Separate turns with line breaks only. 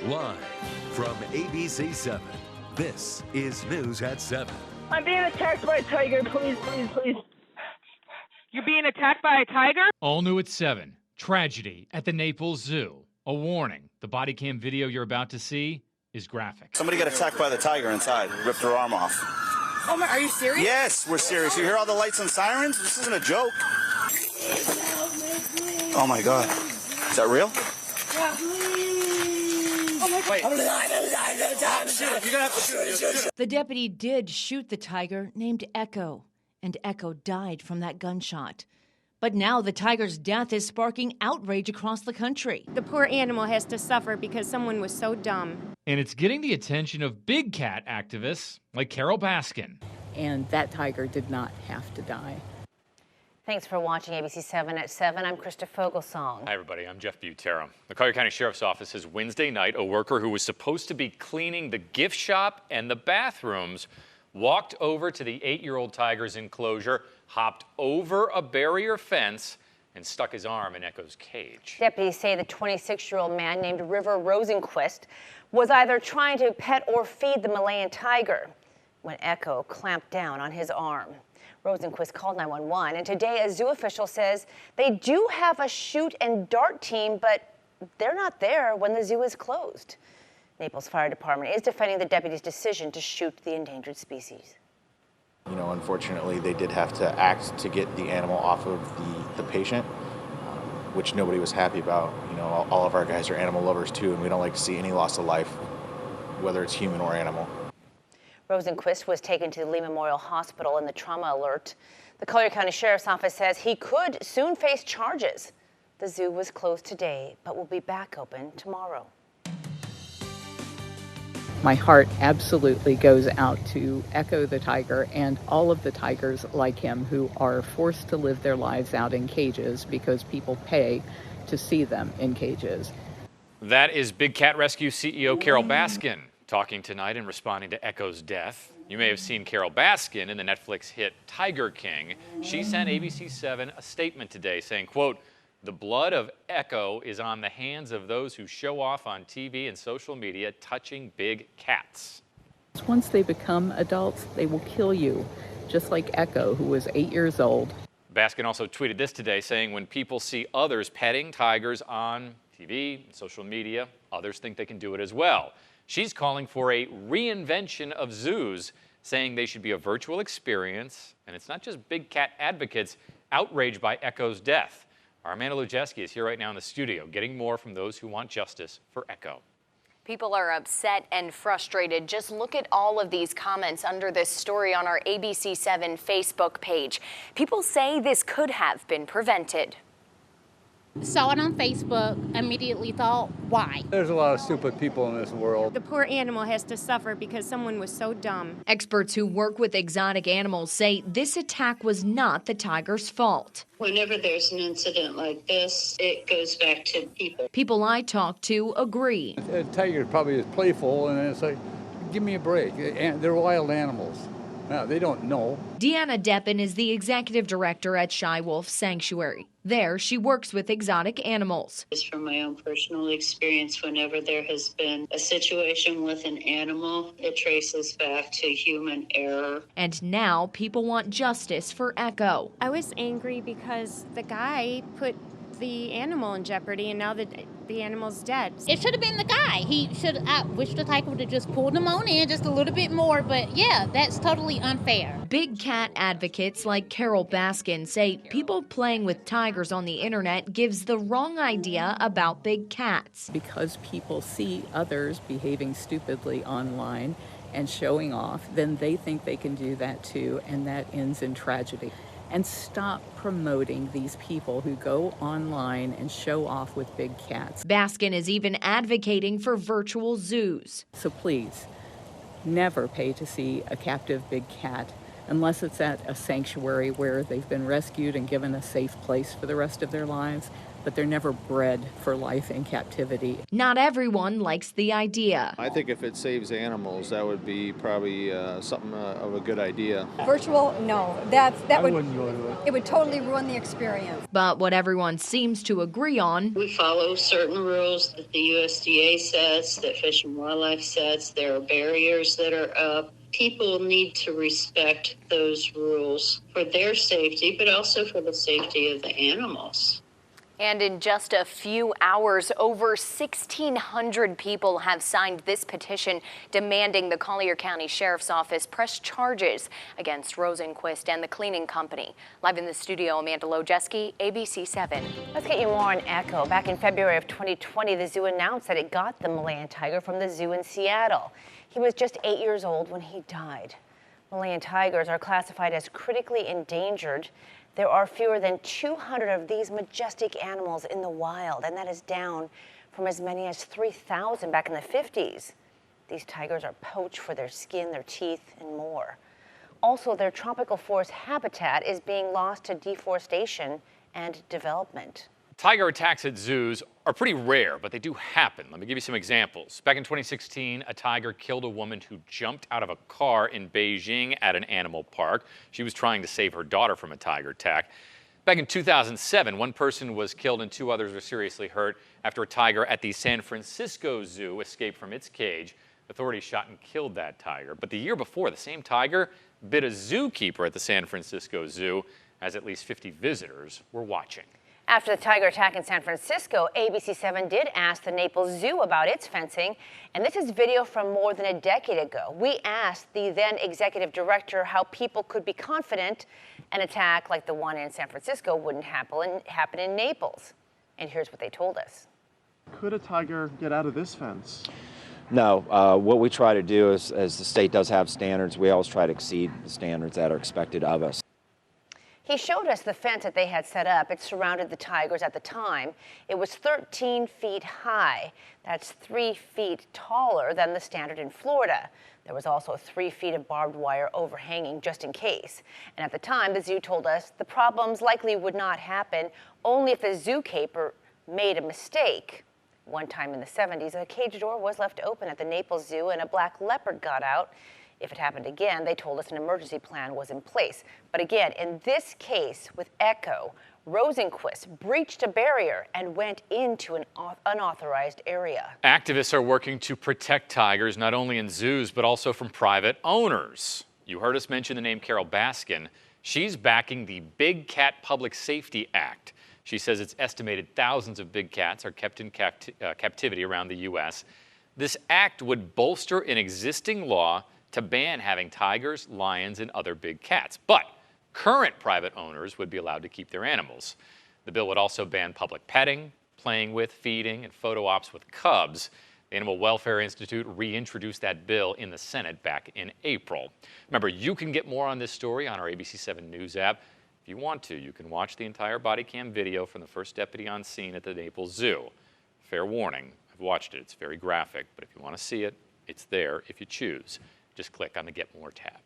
Live from ABC 7, this is News at 7.
I'm being attacked by a tiger. Please, please, please.
You're being attacked by a tiger?
All new at 7. Tragedy at the Naples Zoo. A warning. The body cam video you're about to see is graphic.
Somebody got attacked by the tiger inside. Ripped her arm off.
Oh my, are you serious?
Yes, we're serious. You hear all the lights and sirens? This isn't a joke. Oh my God. Is that real?
Yeah, please. Oh my God. Wait. You're gonna have to shoot it.
The deputy did shoot the tiger named Echo, and Echo died from that gunshot. But now the tiger's death is sparking outrage across the country.
The poor animal has to suffer because someone was so dumb.
And it's getting the attention of big cat activists like Carol Baskin.
And that tiger did not have to die.
Thanks for watching ABC 7 at 7. I'm Krista Fogelsong.
Hi, everybody. I'm Jeff Butera. The Collier County Sheriff's Office says Wednesday night, a worker who was supposed to be cleaning the gift shop and the bathrooms walked over to the 8-year-old tiger's enclosure, hopped over a barrier fence, and stuck his arm in Echo's cage.
Deputies say the 26-year-old man named River Rosenquist was either trying to pet or feed the Malayan tiger when Echo clamped down on his arm. Rosenquist called 911, and today a zoo official says they do have a shoot and dart team, but they're not there when the zoo is closed. Naples Fire Department is defending the deputy's decision to shoot the endangered species.
You know, unfortunately, they did have to act to get the animal off of the patient, which nobody was happy about. You know, all of our guys are animal lovers too, and we don't like to see any loss of life, whether it's human or animal.
Rosenquist was taken to the Lee Memorial Hospital in the trauma alert. The Collier County Sheriff's Office says he could soon face charges. The zoo was closed today, but will be back open tomorrow.
My heart absolutely goes out to Echo the tiger and all of the tigers like him who are forced to live their lives out in cages because people pay to see them in cages.
That is Big Cat Rescue CEO Carol Baskin talking tonight and responding to Echo's death. You may have seen Carol Baskin in the Netflix hit Tiger King. She sent ABC 7 a statement today saying, quote, "The blood of Echo is on the hands of those who show off on TV and social media touching big cats."
Once they become adults, they will kill you, just like Echo, who was 8 years old.
Baskin also tweeted this today saying when people see others petting tigers on TV and social media, others think they can do it as well. She's calling for a reinvention of zoos, saying they should be a virtual experience, and it's not just big cat advocates outraged by Echo's death. Our Amanda Lujeski is here right now in the studio, getting more from those who want justice for Echo.
People are upset and frustrated. Just look at all of these comments under this story on our ABC 7 Facebook page. People say this could have been prevented.
Saw it on Facebook, immediately thought, why?
There's a lot of stupid people in this world.
The poor animal has to suffer because someone was so dumb.
Experts who work with exotic animals say this attack was not the tiger's fault.
Whenever there's an incident like this, it goes back to people.
People I talked to agree.
A tiger probably is playful, and it's like, give me a break. They're wild animals. No, they don't know.
Deanna Deppen is the executive director at Shy Wolf Sanctuary. There, she works with exotic animals.
Just from my own personal experience, whenever there has been a situation with an animal, it traces back to human error.
And now people want justice for Echo.
I was angry because the guy put the animal in jeopardy, and now the animal's dead.
It should have been the guy. I wish the tiger would have just pulled him on in just a little bit more, but yeah, that's totally unfair.
Big cat advocates like Carol Baskin say people playing with tigers on the internet gives the wrong idea about big cats.
Because people see others behaving stupidly online and showing off, then they think they can do that too, and that ends in tragedy. And stop promoting these people who go online and show off with big cats.
Baskin is even advocating for virtual zoos.
So please, never pay to see a captive big cat unless it's at a sanctuary where they've been rescued and given a safe place for the rest of their lives. but they're never bred for life in captivity.
Not everyone likes the idea.
I think if it saves animals, that would be probably something of a good idea.
Virtual, no.
I wouldn't go to it.
It would totally ruin the experience.
But what everyone seems to agree on,
We follow certain rules that the USDA sets, that Fish and Wildlife sets. There are barriers that are up. People need to respect those rules for their safety, but also for the safety of the animals.
And in just a few hours, over 1,600 people have signed this petition demanding the Collier County Sheriff's Office press charges against Rosenquist and the cleaning company. Live in the studio, Amanda Lojeski, ABC 7.
Let's get you more on Echo. Back in February of 2020, the zoo announced that it got the Malayan tiger from the zoo in Seattle. He was just 8 years old when he died. Malayan tigers are classified as critically endangered. There are fewer than 200 of these majestic animals in the wild, and that is down from as many as 3,000 back in the 50s. These tigers are poached for their skin, their teeth, and more. Also, their tropical forest habitat is being lost to deforestation and development.
Tiger attacks at zoos are pretty rare, but they do happen. Let me give you some examples. Back in 2016, a tiger killed a woman who jumped out of a car in Beijing at an animal park. She was trying to save her daughter from a tiger attack. Back in 2007, one person was killed and 2 others were seriously hurt after a tiger at the San Francisco Zoo escaped from its cage. Authorities shot and killed that tiger. But the year before, the same tiger bit a zookeeper at the San Francisco Zoo, as at least 50 visitors were watching.
After the tiger attack in San Francisco, ABC 7 did ask the Naples Zoo about its fencing, and this is video from more than a decade ago. We asked the then executive director how people could be confident an attack like the one in San Francisco wouldn't happen in Naples. And here's what they told us.
Could a tiger get out of this fence?
No, what we try to do is, as the state does have standards, we always try to exceed the standards that are expected of us.
He showed us the fence that they had set up. It surrounded the tigers at the time. It was 13 feet high. That's 3 feet taller than the standard in Florida. There was also 3 feet of barbed wire overhanging just in case. And at the time, the zoo told us the problems likely would not happen only if the zookeeper made a mistake. One time in the 70s, a cage door was left open at the Naples Zoo and a black leopard got out. If it happened again, they told us an emergency plan was in place. But again, in this case with Echo, Rosenquist breached a barrier and went into an unauthorized area.
Activists are working to protect tigers not only in zoos but also from private owners. You heard us mention the name Carol Baskin. She's backing the Big Cat Public Safety Act. She says it's estimated thousands of big cats are kept in captivity around the U.S. This act would bolster an existing law to ban having tigers, lions, and other big cats. But current private owners would be allowed to keep their animals. The bill would also ban public petting, playing with, feeding, and photo ops with cubs. The Animal Welfare Institute reintroduced that bill in the Senate back in April. Remember, you can get more on this story on our ABC 7 News app. If you want to, you can watch the entire body cam video from the first deputy on scene at the Naples Zoo. Fair warning, I've watched it. It's very graphic, but if you want to see it, it's there if you choose. Just click on the Get More tab.